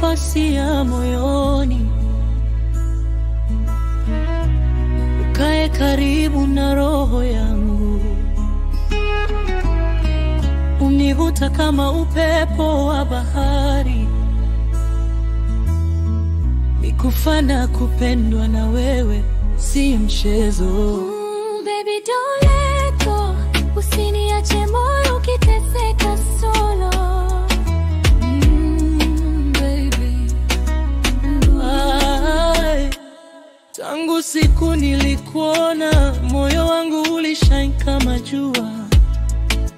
nafasi ya moyoni, ukae karibu na roho yangu, univuta kama upepo wa bahari, nikufana kupendwa na wewe si mchezo. Baby don't let go, usiniache moyo ukiteseka solo. Baby, tangu siku nilikuona, moyo wangu ulishine kama jua.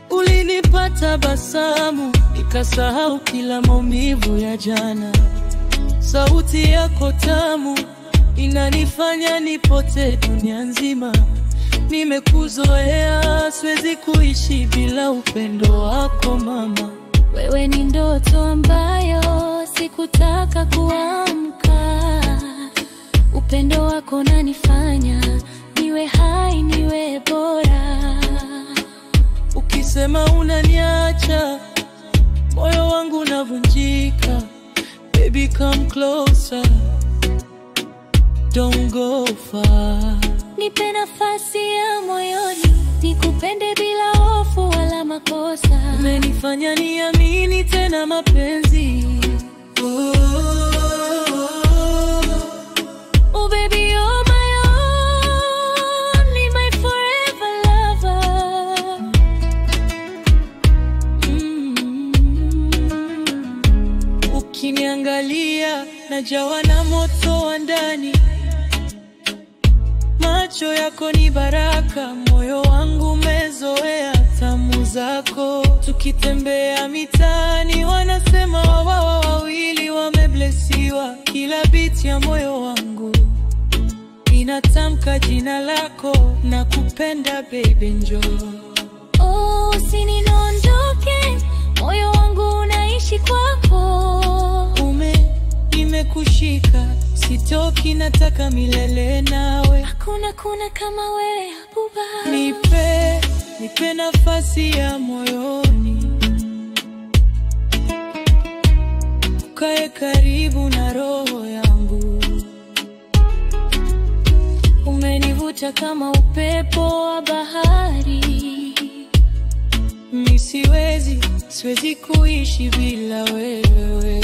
Ulinipa tabasamu, nikasahau kila maumivu ya jana. Sauti yako tamu inanifanya nipote dunia nzima. Nimekuzoea, siwezi kuishi bila upendo wako mama. Wewe ni ndoto ambayo sikutaka kuamka. Upendo wako unanifanya niwe hai, niwe bora. Ukisema unaniacha, moyo wangu unavunjika. Baby come closer, don't go far. Nipe nafasi ya moyoni, nikupende bila hofu wala makosa. Umenifanya niamini tena mapenzi. Oh baby you're my only, my forever lover. Ukiniangalia najawa na moto wa ndani. Macho yako ni baraka, moyo wangu umezoea tamu zako. Tukitembea mitaani wanasema wawa wawili wameblesiwa. Kila beat ya moyo wangu inatamka jina lako, nakupenda baby njoo. Oh usiniondoke, moyo wangu unaishi kwako. Nimekushika, sitoki, nataka milele nawe. Hakuna kama wewe Habuba. Nipe nafasi ya moyoni, ukae karibu na roho yangu. Umenivuta kama upepo wa bahari. Siwezi kuishi bila wewe.